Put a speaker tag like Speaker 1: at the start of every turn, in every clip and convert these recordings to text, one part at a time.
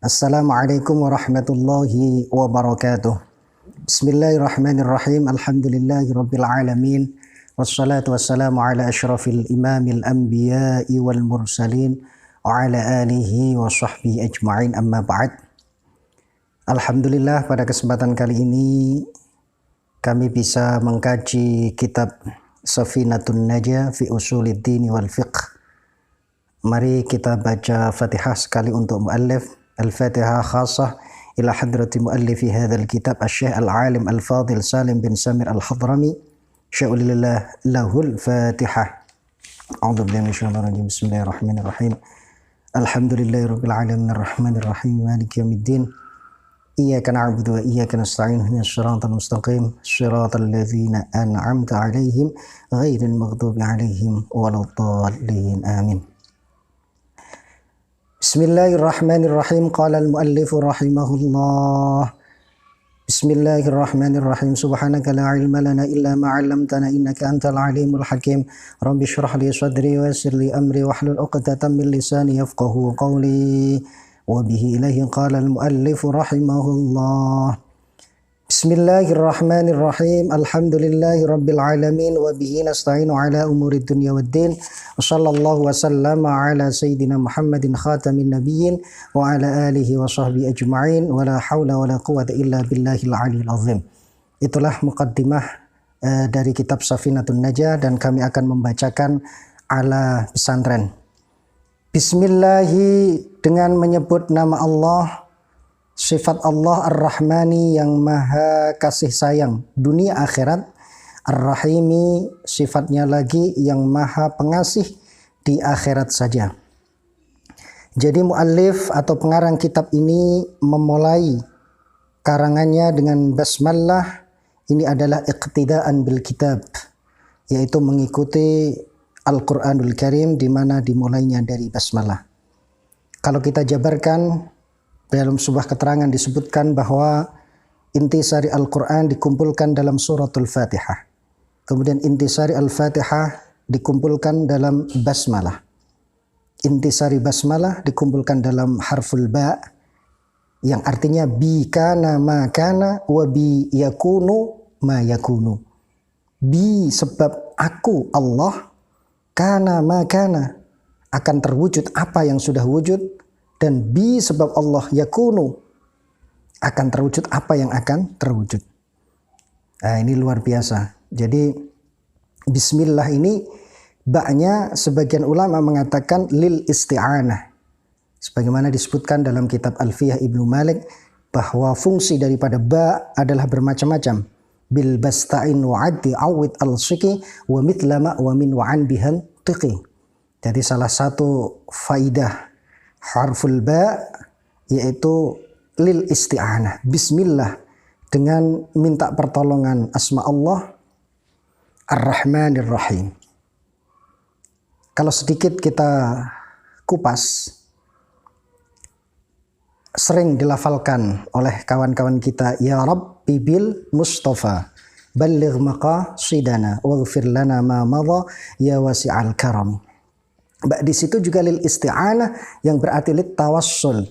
Speaker 1: Assalamualaikum warahmatullahi wabarakatuh. Bismillahirrahmanirrahim. Alhamdulillahi rabbil alamin. Wassalatu wassalamu ala asyrafil imamil anbiya'i wal mursalin wa ala alihi wa sahbihi ajma'in, amma ba'd. Alhamdulillah, pada kesempatan kali ini kami bisa mengkaji kitab Safinatun Najah fi Usuluddin wal Fiqh. Mari kita baca Fatihah sekali untuk muallif. Al-Fatihah khasah ila hadrati muallifi hadzal kitab Asy-Syaikh Al-Alim Al-Fadil Salim bin Samir Al-Hadrami sya'ulillah lahul Fatihah. A'udzu billahi minasyaitonir rajim. Bismillahirrahmanirrahim. Alhamdulillahirabbil alamin arrahmanir rahim maliki yaumiddin. Iyyaka na'budu wa iyyaka nasta'in ihdinas siratal mustaqim siratal ladzina an'amta 'alaihim ghairil maghdubi 'alaihim waladdallin. Amin. Bismillahirrahmanirrahim. Qala al-muallif rahimahullah. Bismillahirrahmanirrahim. Subhanaka la ilma lana illa ma 'allamtana innaka antal alimul hakim. Rabbi shrah li sadri wa yassir li amri wahlul 'uqdatam min lisani yafqahu qawli. Wa bihi ilaihi qala al-muallif rahimahullah. Bismillahirrahmanirrahim. Alhamdulillahi rabbil alamin wa bihi nasta'inu ala umuri dunya waddin. Wa sallallahu wa sallama ala sayyidina Muhammadin khatamin nabiyyin wa ala alihi wa sahbihi ajma'in wa la hawla wa la quwwata illa billahil aliyil azim. Itulah muqaddimah dari kitab Safinatun Najah, dan kami akan membacakan ala pesantren. Bismillahi, dengan menyebut nama Allah, sifat Allah Ar-Rahmani yang maha kasih sayang dunia akhirat, Ar-Rahimi sifatnya lagi yang maha pengasih di akhirat saja. Jadi muallif atau pengarang kitab ini memulai karangannya dengan basmalah. Ini adalah iqtidaan bil kitab, yaitu mengikuti Al-Quranul Karim, di mana dimulainya dari basmalah. Kalau kita jabarkan, dalam sebuah keterangan disebutkan bahwa intisari Al-Quran dikumpulkan dalam suratul Fatihah. Kemudian intisari Al-Fatihah dikumpulkan dalam basmalah. Intisari basmalah dikumpulkan dalam harful ba, yang artinya bi kana ma kana wa bi yakunu ma yakunu. Bi sebab aku Allah, kana ma kana akan terwujud apa yang sudah wujud, dan bi sebab Allah yakunu akan terwujud apa yang akan terwujud. Nah, ini luar biasa. Jadi bismillah ini ba-nya sebagian ulama mengatakan lil isti'anah. Sebagaimana disebutkan dalam kitab Alfiyah Ibnu Malik bahwa fungsi daripada ba adalah bermacam-macam. Bil basta'in wa addi awid al-siki wa mitlama wa min wa an bihan tiqi. Jadi salah satu faidah harful ba yaitu lil isti'anah, bismillah, dengan minta pertolongan asma Allah Ar-Rahmanir Rahim. Kalau sedikit kita kupas, sering dilafalkan oleh kawan-kawan kita, ya Rabbi bil Mustafa balligh maqasidana waghfir lana ma madha ya wasi'al karam. Di situ juga lil isti'anah yang berarti lit tawassul.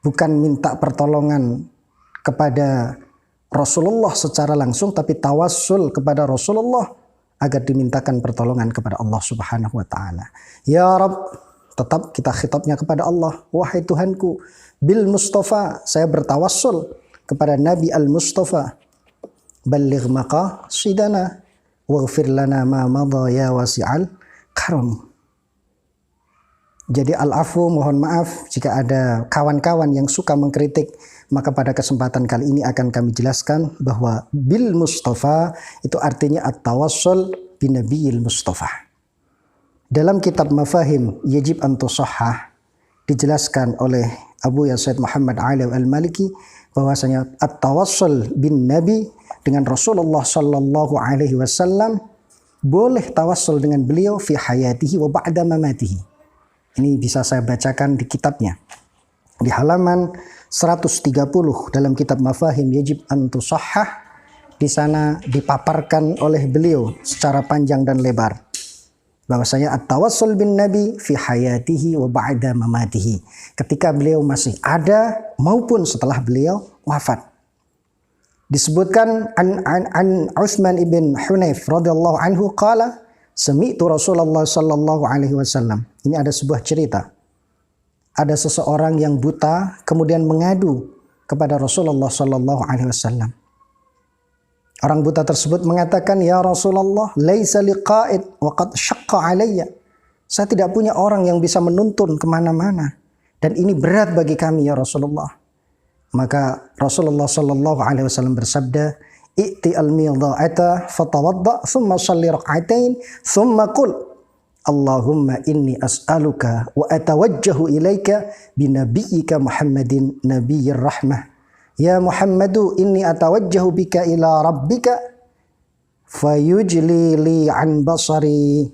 Speaker 1: Bukan minta pertolongan kepada Rasulullah secara langsung, tapi tawassul kepada Rasulullah agar dimintakan pertolongan kepada Allah Subhanahu wa taala. Ya Rabb, tetap kita khitabnya kepada Allah. Wahai Tuhanku, bil Mustafa, saya bertawassul kepada Nabi Al-Mustafa. Balligh maqasidana waghfir lana ma madha ya wasi'al karam. Jadi al-afu, mohon maaf jika ada kawan-kawan yang suka mengkritik, maka pada kesempatan kali ini akan kami jelaskan bahwa bil Mustafa itu artinya at-tawassul bin Nabiyil Mustafa. Dalam kitab Mafahim Yajib an Tusahhah dijelaskan oleh Abu Yazid Muhammad Ali al-Maliki bahwasanya at-tawassul bin Nabi dengan Rasulullah sallallahu alaihi wasallam, boleh tawassul dengan beliau fi hayatihi wa ba'da mamatihi. Ini bisa saya bacakan di kitabnya. Di halaman 130 dalam kitab Mafahim Yajib an Tusahhah, di sana dipaparkan oleh beliau secara panjang dan lebar bahwasanya at-tawassul bin nabi fi hayatihi wa ba'da mamatihi, ketika beliau masih ada maupun setelah beliau wafat. Disebutkan an Utsman ibn Hunayf radhiyallahu anhu qala sami'tu Rasulullah sallallahu alaihi wasallam. Ini ada sebuah cerita. Ada seseorang yang buta kemudian mengadu kepada Rasulullah sallallahu alaihi wasallam. Orang buta tersebut mengatakan, "Ya Rasulullah, laisa liqa'id wa qad syaqqa alayya." Saya tidak punya orang yang bisa menuntun kemana-mana dan ini berat bagi kami ya Rasulullah. Maka Rasulullah sallallahu alaihi wasallam bersabda, "I'ti al-midha'ata fatawadda, thumma shalli rak'atain, thumma qul, Allahumma inni as'aluka wa atawajjahu ilaika binabiyyika Muhammadin nabiyyir rahmah. Ya Muhammadu inni atawajjahu bika ila rabbika fayujli li an basari.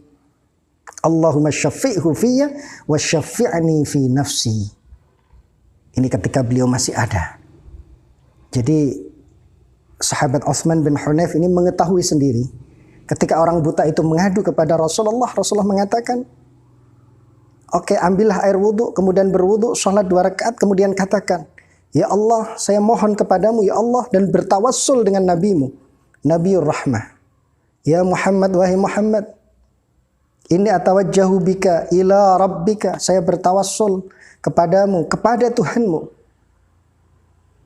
Speaker 1: Allahumma syafi'hu fiyya wa syafi'ni fi nafsi." Ini ketika beliau masih ada. Jadi sahabat Utsman bin Hunayf ini mengetahui sendiri. Ketika orang buta itu mengadu kepada Rasulullah, Rasulullah mengatakan, "Oke, ambillah air wudhu, kemudian berwudhu, sholat 2 rakaat, kemudian katakan, Ya Allah, saya mohon kepadamu ya Allah, dan bertawassul dengan nabimu, Nabiur Rahmah. Ya Muhammad, wahai Muhammad, ini atawajjahu bika ila rabbika, saya bertawassul kepadamu, kepada Tuhanmu,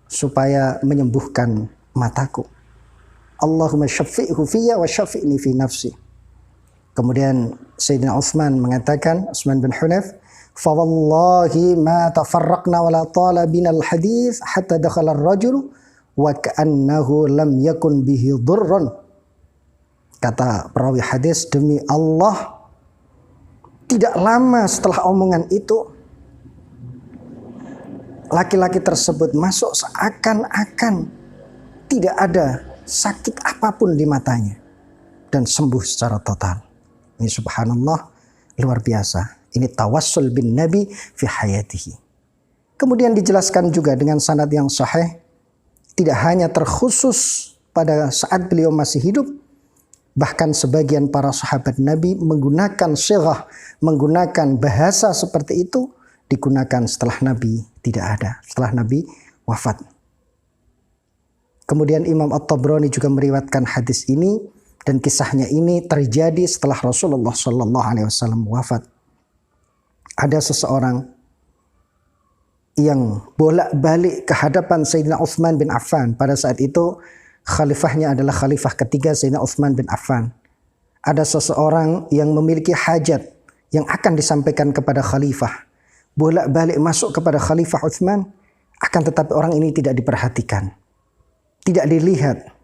Speaker 1: supaya menyembuhkan mataku. Allahumma syafi'hu fiyya wa syafi'ni fi nafsi." Kemudian Sayyidina Utsman mengatakan, Utsman bin Hunayf, "Fa wallahi ma tafarraqna wa la tala bina al-hadits hatta dakhala ar-rajulu wa ka'annahu lam yakun bihi dhurrun." Kata perawi hadis, demi Allah, tidak lama setelah omongan itu, laki-laki tersebut masuk seakan-akan tidak ada sakit apapun di matanya dan sembuh secara total. Ini subhanallah, luar biasa. Ini tawassul bin nabi fi hayatihi. Kemudian dijelaskan juga dengan sanad yang sahih, tidak hanya terkhusus pada saat beliau masih hidup, bahkan sebagian para sahabat Nabi menggunakan sighah, menggunakan bahasa seperti itu digunakan setelah Nabi tidak ada, setelah Nabi wafat. Kemudian Imam At-Tabrani juga meriwayatkan hadis ini, dan kisahnya ini terjadi setelah Rasulullah sallallahu alaihi wasallam wafat. Ada seseorang yang bolak-balik ke hadapan Sayyidina Utsman bin Affan. Pada saat itu khalifahnya adalah khalifah ketiga Sayyidina Utsman bin Affan. Ada seseorang yang memiliki hajat yang akan disampaikan kepada khalifah. Bolak-balik masuk kepada Khalifah Utsman, akan tetapi orang ini tidak diperhatikan, tidak dilihat.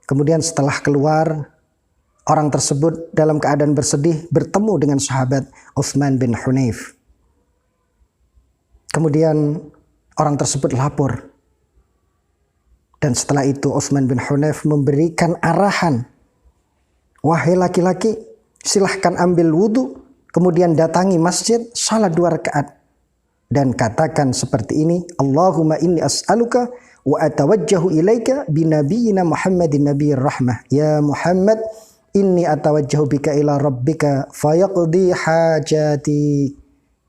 Speaker 1: Kemudian setelah keluar, orang tersebut dalam keadaan bersedih bertemu dengan sahabat Utsman bin Hunayf. Kemudian orang tersebut lapor. Dan setelah itu Utsman bin Hunayf memberikan arahan, "Wahai laki-laki, silahkan ambil wudhu, kemudian datangi masjid, salat 2 rakaat. Dan katakan seperti ini, Allahumma inni as'aluka wa atawajjahu ilaika binabiyyina Muhammadin nabiyyir rahmah. Ya Muhammad, inni atawajjahu bika ila rabbika fayaqdi hajati."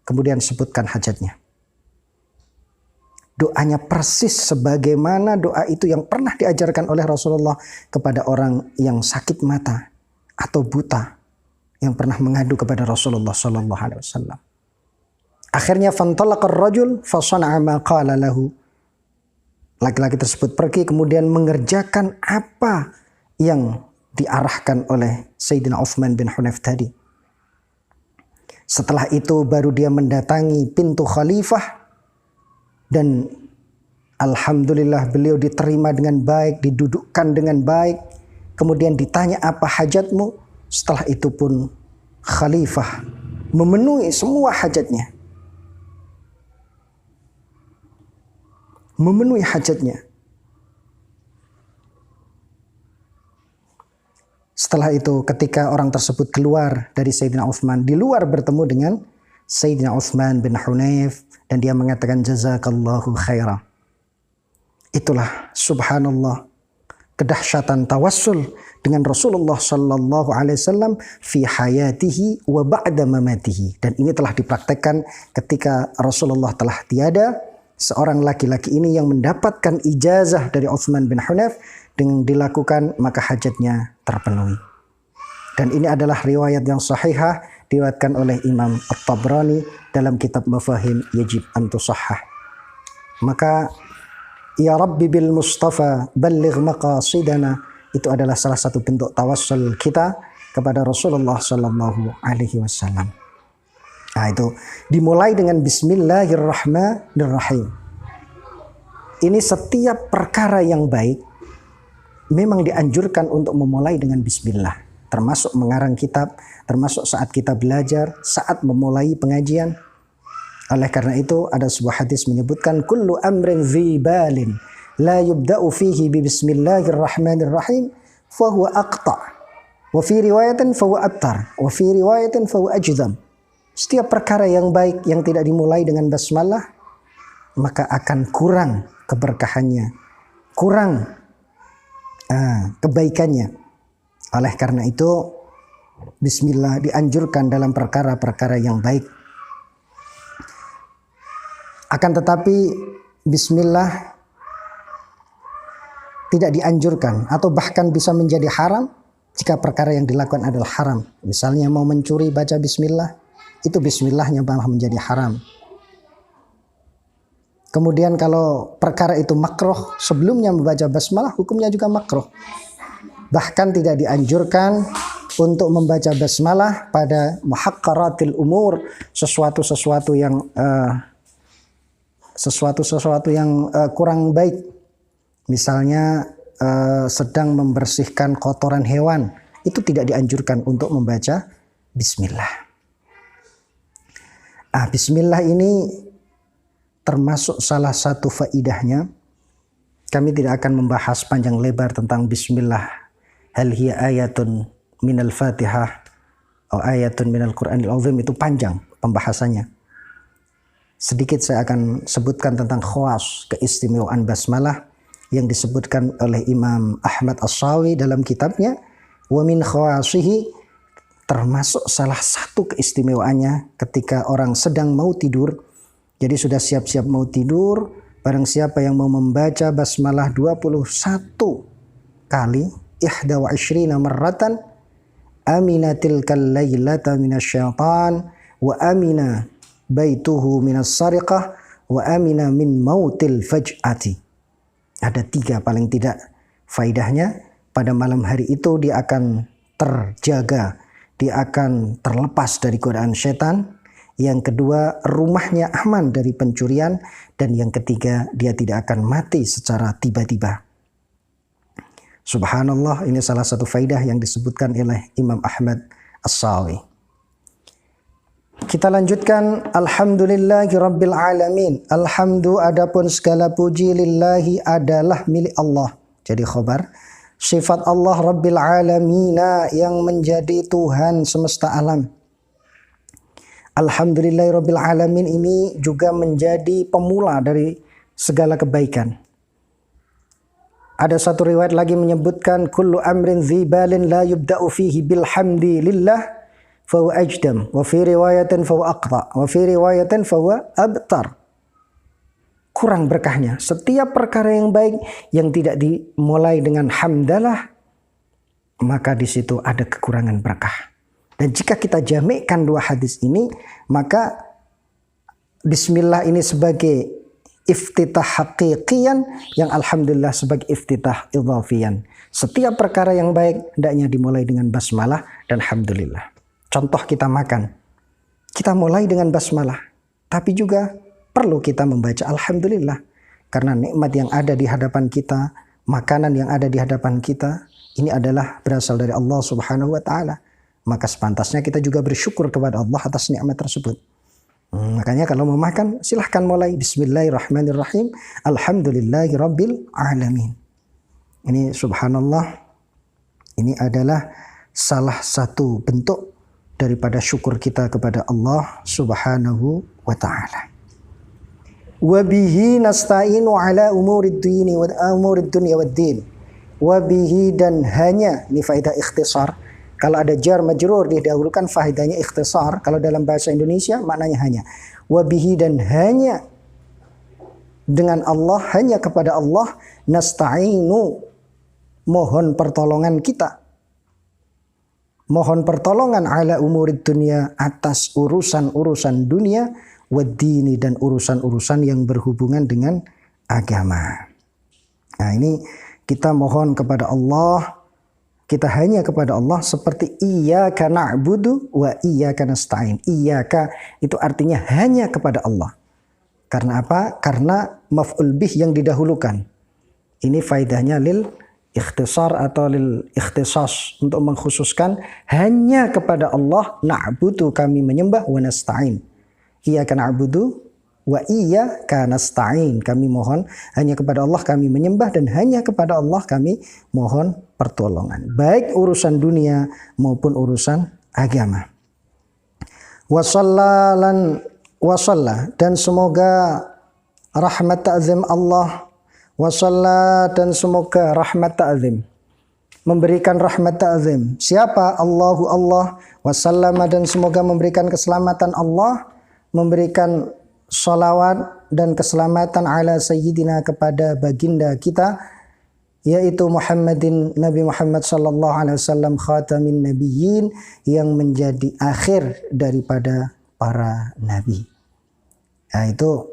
Speaker 1: Kemudian sebutkan hajatnya. Doanya persis sebagaimana doa itu yang pernah diajarkan oleh Rasulullah kepada orang yang sakit mata atau buta, yang pernah mengadu kepada Rasulullah sallallahu alaihi wasallam. Akhirnya fantalaqa ar-rajul fa sana'a ma qala lahu. Laki-laki tersebut pergi kemudian mengerjakan apa yang diarahkan oleh Sayyidina Utsman bin Hunayf tadi. Setelah itu baru dia mendatangi pintu khalifah, dan alhamdulillah beliau diterima dengan baik, didudukkan dengan baik. Kemudian ditanya, "Apa hajatmu?" Setelah itu pun khalifah memenuhi semua hajatnya. Memenuhi hajatnya. Setelah itu ketika orang tersebut keluar dari Sayyidina Utsman, di luar bertemu dengan Sayyidina Utsman bin Hunayf, dan dia mengatakan jazakallahu khairah. Itulah subhanallah, kedahsyatan tawassul dengan Rasulullah sallallahu alaihi wasallam fi hayatihi wa ba'da mamatihi. Dan ini telah dipraktekkan ketika Rasulullah telah tiada. Seorang laki-laki ini yang mendapatkan ijazah dari Utsman bin Hunayf dengan dilakukan maka hajatnya terpenuhi. Dan ini adalah riwayat yang sahihah diriwayatkan oleh Imam At-Tabrani dalam kitab Mafahim Yajib an Tusahhah. Maka ya Rabbi bil Mustafa balligh maqasidana, itu adalah salah satu bentuk tawassul kita kepada Rasulullah sallallahu alaihi wasallam. Nah, itu dimulai dengan Bismillahirrahmanirrahim. Ini setiap perkara yang baik memang dianjurkan untuk memulai dengan bismillah. Termasuk mengarang kitab, termasuk saat kita belajar, saat memulai pengajian. Oleh karena itu ada sebuah hadis menyebutkan kullu amrin dzibalin la yubda'u fihi bi bismillahirrahmanirrahim fa huwa aqta. Wa fi riwayatin fa huwa abtar, wa fi riwayatin fa huwa ajdam. Setiap perkara yang baik yang tidak dimulai dengan basmalah maka akan kurang keberkahannya, kurang kebaikannya. Oleh karena itu bismillah dianjurkan dalam perkara-perkara yang baik. Akan tetapi bismillah tidak dianjurkan atau bahkan bisa menjadi haram jika perkara yang dilakukan adalah haram. Misalnya mau mencuri baca bismillah, itu bismillahnya malah menjadi haram. Kemudian kalau perkara itu makruh, sebelumnya membaca basmalah hukumnya juga makruh. Bahkan tidak dianjurkan untuk membaca basmalah pada muhaqqaratil umur, sesuatu yang kurang baik. Misalnya sedang membersihkan kotoran hewan, itu tidak dianjurkan untuk membaca bismillah. Bismillah ini termasuk salah satu faidahnya. Kami tidak akan membahas panjang lebar tentang bismillah. Hal hiya ayatun minal fatihah atau ayatun minal Qur'anil azim, itu panjang pembahasannya. Sedikit saya akan sebutkan tentang khawas, keistimewaan basmalah yang disebutkan oleh Imam Ahmad As-Sawi dalam kitabnya. Wa min khawasihi, termasuk salah satu keistimewaannya ketika orang sedang mau tidur. Jadi sudah siap-siap mau tidur, barang siapa yang mau membaca basmalah 21 kali, 21 marratan, aminatil kallailata minasyaitan wa amina baituhu minas sariqah wa amina min mautil faj'ati. Ada 3 paling tidak faidahnya. Pada malam hari itu dia akan terjaga, dia akan terlepas dari godaan setan. Yang kedua, rumahnya aman dari pencurian. Dan yang ketiga, dia tidak akan mati secara tiba-tiba. Subhanallah, ini salah satu faidah yang disebutkan oleh Imam Ahmad As-Sawi. Kita lanjutkan. Alhamdulillahi Rabbil Alamin. Alhamdu, adapun segala puji, lillahi adalah milik Allah. Jadi khobar. Sifat Allah Rabbil Alamina, yang menjadi Tuhan semesta alam. Alhamdulillahi Rabbil Alamin ini juga menjadi pemula dari segala kebaikan. Ada satu riwayat lagi menyebutkan kullu amrin dzibalin la yubda'u fihi bilhamdi lillah fa huwa ajdam, wa fi riwayatin fa huwa aqta, wa fi riwayatin fa huwa abtar. Kurang berkahnya. Setiap perkara yang baik yang tidak dimulai dengan hamdalah, maka di situ ada kekurangan berkah. Dan jika kita jamikkan 2 hadis ini, maka bismillah ini sebagai iftitah haqiqiyan, yang alhamdulillah sebagai iftitah idhafiyan. Setiap perkara yang baik hendaknya dimulai dengan basmalah dan alhamdulillah. Contoh kita makan, kita mulai dengan basmalah, tapi juga perlu kita membaca alhamdulillah. Karena nikmat yang ada di hadapan kita, makanan yang ada di hadapan kita, ini adalah berasal dari Allah Subhanahu wa ta'ala. Maka sepantasnya kita juga bersyukur kepada Allah atas nikmat tersebut. Makanya kalau mau makan, silahkan mulai Bismillahirrahmanirrahim. Alhamdulillahi Rabbil Alamin. Ini subhanallah, ini adalah salah satu bentuk daripada syukur kita kepada Allah Subhanahu wa ta'ala. Wa bihi nasta'inu ala umurid dunya wad din. Wabihi dan hanya, ini faedah ikhtisar. Kalau ada jar majrur didahulukan faedahnya ikhtisar. Kalau dalam bahasa Indonesia maknanya hanya. Wabihi dan hanya dengan Allah, hanya kepada Allah nasta'inu, mohon pertolongan kita. Mohon pertolongan ala umurid dunia, atas urusan-urusan dunia, waddini dan urusan-urusan yang berhubungan dengan agama. Nah, ini kita mohon kepada Allah, kita hanya kepada Allah seperti iyyaka na'budu wa iyyaka nasta'in. Iyyaka itu artinya hanya kepada Allah. Karena apa? Karena maf'ul bih yang didahulukan. Ini faedahnya lil ikhtisar atau lil ikhtisas, untuk mengkhususkan hanya kepada Allah na'budu kami menyembah, wa nasta'in. Iyyaka na'budu wa iyyaka nasta'in, kami mohon hanya kepada Allah kami menyembah, dan hanya kepada Allah kami mohon pertolongan, baik urusan dunia maupun urusan agama. Wasalla dan semoga rahmat ta'zim Allah, wasalla dan semoga rahmat ta'zim, memberikan rahmat ta'zim. Siapa? Allahu Allah. Wasallama dan semoga memberikan keselamatan Allah, memberikan salawat dan keselamatan ala sayyidina kepada baginda kita, yaitu Muhammadin, Nabi Muhammad sallallahu alaihi wasallam, khatamin nabiyyin, yang menjadi akhir daripada para nabi. Nah, itu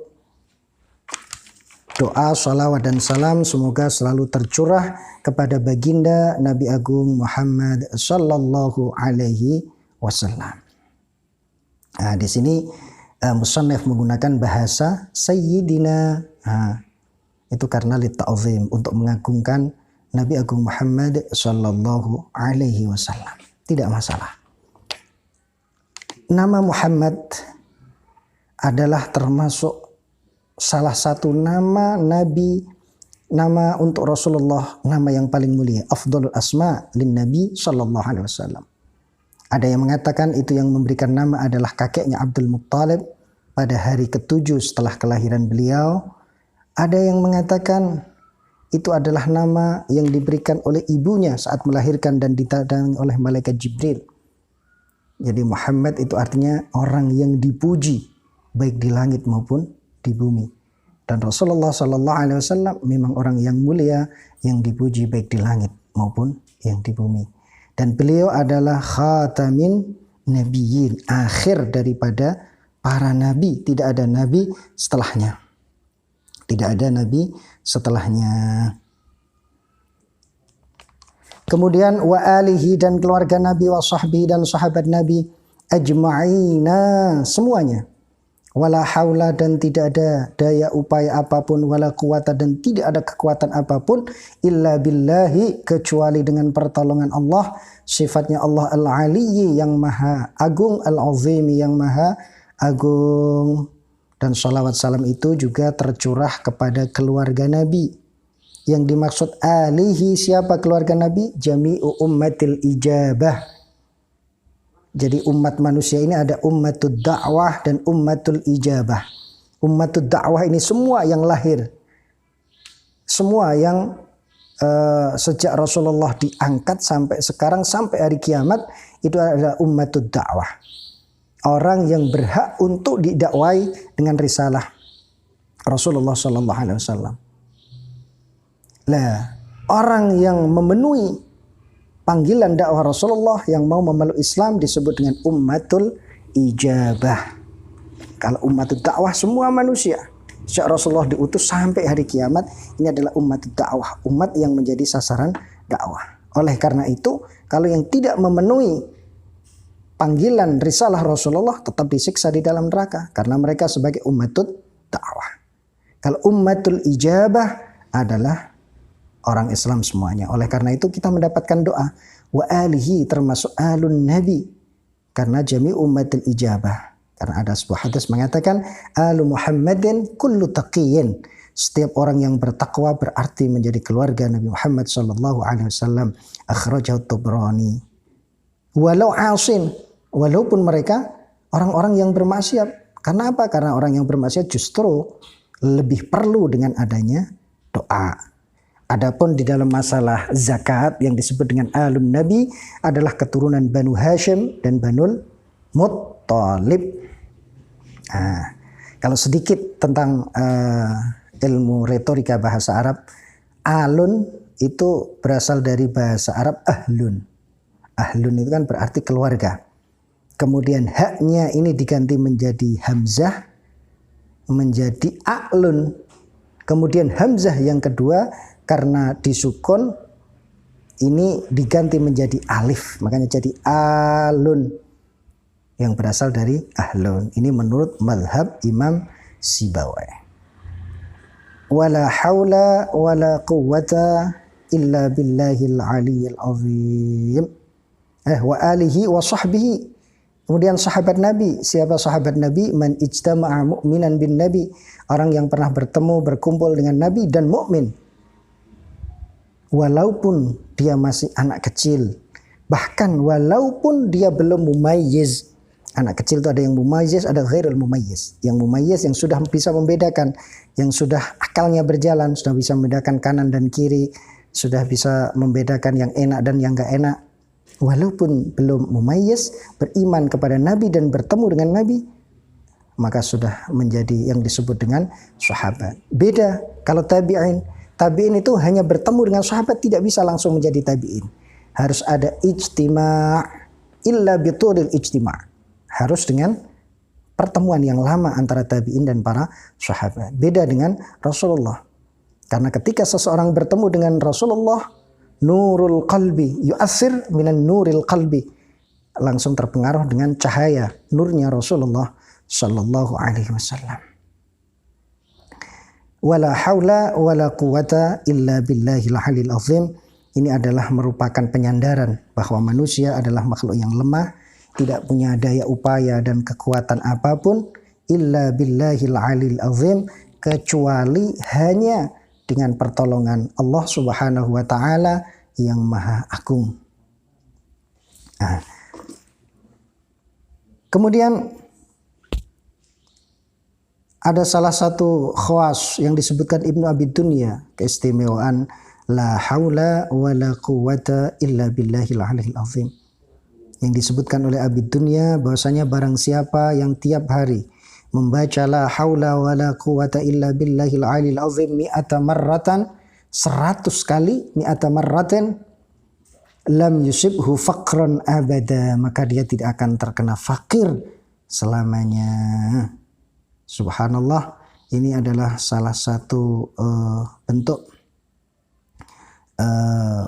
Speaker 1: doa, salawat dan salam semoga selalu tercurah kepada baginda Nabi Agung Muhammad sallallahu alaihi wasallam. Nah, di sini musannif menggunakan bahasa sayyidina. Nah, itu karena litta'zim, untuk mengagungkan Nabi Agung Muhammad sallallahu alaihi wasallam. Tidak masalah. Nama Muhammad adalah termasuk salah satu nama Nabi, nama untuk Rasulullah, nama yang paling mulia. Afdhalul asma lin Nabi sallallahu alaihi wasallam. Ada yang mengatakan itu yang memberikan nama adalah kakeknya Abdul Muttalib pada hari ke-7 setelah kelahiran beliau. Ada yang mengatakan itu adalah nama yang diberikan oleh ibunya saat melahirkan dan didatangi oleh malaikat Jibril. Jadi Muhammad itu artinya orang yang dipuji baik di langit maupun di bumi. Dan Rasulullah sallallahu alaihi wasallam memang orang yang mulia yang dipuji baik di langit maupun yang di bumi. Dan beliau adalah khatamin nabiyyin, akhir daripada para nabi, tidak ada nabi setelahnya. Tidak ada nabi setelahnya. Kemudian wa alihi dan keluarga Nabi, wa sahbihi dan sahabat Nabi, ajma'ina semuanya. Wala haula dan tidak ada daya upaya apapun, wala quwata dan tidak ada kekuatan apapun, illa billahi kecuali dengan pertolongan Allah. Sifatnya Allah al-aliyyi yang maha agung, al-azimi yang maha agung. Dan salawat salam itu juga tercurah kepada keluarga Nabi. Yang dimaksud alihi siapa keluarga Nabi? Jami'u ummatil ijabah. Jadi umat manusia ini ada ummatud da'wah dan ummatul ijabah. Ummatud da'wah ini semua yang lahir. Semua yang sejak Rasulullah diangkat sampai sekarang, sampai hari kiamat, itu adalah ummatud da'wah. Orang yang berhak untuk didakwai dengan risalah Rasulullah sallallahu alaihi wasallam. Lah, orang yang memenuhi panggilan dakwah Rasulullah yang mau memeluk Islam disebut dengan ummatul ijabah. Kalau ummatul dakwah semua manusia, sejak Rasulullah diutus sampai hari kiamat, ini adalah ummatul dakwah, umat yang menjadi sasaran dakwah. Oleh karena itu, kalau yang tidak memenuhi panggilan risalah Rasulullah tetap disiksa di dalam neraka karena mereka sebagai ummatul dakwah. Kalau ummatul ijabah adalah orang Islam semuanya. Oleh karena itu kita mendapatkan doa wa alihi termasuk alun nabi karena jami ummatul ijabah. Karena ada sebuah hadis mengatakan alu Muhammadin kullu taqiyyin. Setiap orang yang bertakwa berarti menjadi keluarga Nabi Muhammad sallallahu alaihi wasallam. Akhrajahu Tabrani. Walau asin, walaupun mereka orang-orang yang bermaksiat. Karena apa? Karena orang yang bermaksiat justru lebih perlu dengan adanya doa. Adapun di dalam masalah zakat yang disebut dengan alun Nabi adalah keturunan Banu Hashim dan Banul Muttalib. Nah, kalau sedikit tentang ilmu retorika bahasa Arab, alun itu berasal dari bahasa Arab ahlun. Ahlun itu kan berarti keluarga. Kemudian haknya ini diganti menjadi hamzah menjadi a'lun. Kemudian hamzah yang kedua karena disukun ini diganti menjadi alif, makanya jadi alun yang berasal dari ahlun. Ini menurut mazhab Imam Sibawai. Wala haula wala quwwata illa billahil aliyyil azim. Wa alihi wa sahbihi. Kemudian sahabat Nabi, siapa sahabat Nabi? Man ijtama'a mu'minan bin Nabi, orang yang pernah bertemu berkumpul dengan Nabi dan mukmin. Walaupun dia masih anak kecil, bahkan walaupun dia belum mumayyiz. Anak kecil itu ada yang mumayyiz, ada ghairul mumayyiz. Yang mumayyiz yang sudah bisa membedakan, yang sudah akalnya berjalan, sudah bisa membedakan kanan dan kiri, sudah bisa membedakan yang enak dan yang enggak enak. Walaupun belum mumayyiz, beriman kepada Nabi dan bertemu dengan Nabi, maka sudah menjadi yang disebut dengan sahabat. Beda kalau tabi'in. Tabi'in itu hanya bertemu dengan sahabat, tidak bisa langsung menjadi tabi'in. Harus ada ijtima' illa bitulil ijtima'. Harus dengan pertemuan yang lama antara tabi'in dan para sahabat. Beda dengan Rasulullah. Karena ketika seseorang bertemu dengan Rasulullah, nurul qalbi yu'assir minan nuril qalbi, langsung terpengaruh dengan cahaya nurnya Rasulullah sallallahu alaihi wasallam. Wala haula wala quwata illa billahil aliyil azim. Ini adalah merupakan penyandaran bahwa manusia adalah makhluk yang lemah, tidak punya daya upaya dan kekuatan apapun illa billahil aliyil azim, kecuali hanya dengan pertolongan Allah Subhanahu wa taala yang maha agung. Nah, kemudian ada salah satu khawas yang disebutkan Ibnu Abi Dunya, keistimewaan la haula wa la quwata illa billahil aliyil azim. Yang disebutkan oleh Abi Dunya bahwasanya barang siapa yang tiap hari membaca la haula wa la quwata illa billahil aliyil azim mi'ata marratan, 100 kali, mi'ata marratin, lam yusibhu faqran abada, maka dia tidak akan terkena fakir selamanya. Subhanallah, ini adalah salah satu bentuk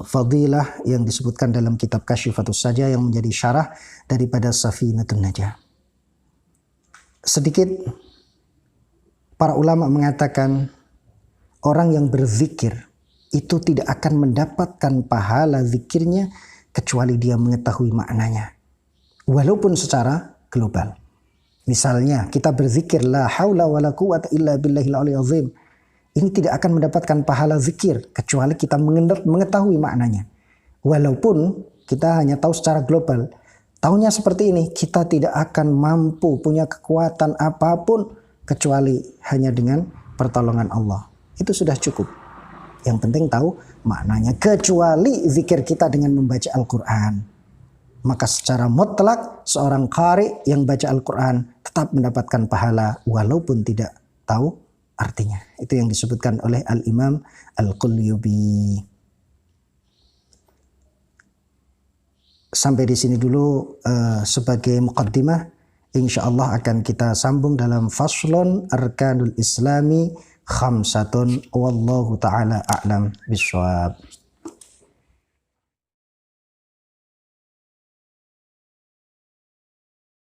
Speaker 1: fadilah yang disebutkan dalam kitab Kasyifatus Saja yang menjadi syarah daripada Safinatun Najah. Sedikit para ulama mengatakan orang yang berzikir itu tidak akan mendapatkan pahala zikirnya kecuali dia mengetahui maknanya, walaupun secara global. Misalnya kita berzikir la haula wala quwata illa billahil aliyil azim, ini tidak akan mendapatkan pahala zikir kecuali kita mengetahui maknanya. Walaupun kita hanya tahu secara global, tahunya seperti ini, kita tidak akan mampu punya kekuatan apapun kecuali hanya dengan pertolongan Allah. Itu sudah cukup. Yang penting tahu maknanya, kecuali zikir kita dengan membaca Al-Quran. Maka secara mutlak seorang qari yang baca Al-Quran tetap mendapatkan pahala walaupun tidak tahu artinya. Itu yang disebutkan oleh Al-Imam Al-Qulyubi. Sampai di sini dulu sebagai muqaddimah. Insyaallah akan kita sambung dalam faslun arkanul islami khamsatun wallahu ta'ala a'lam bishawab.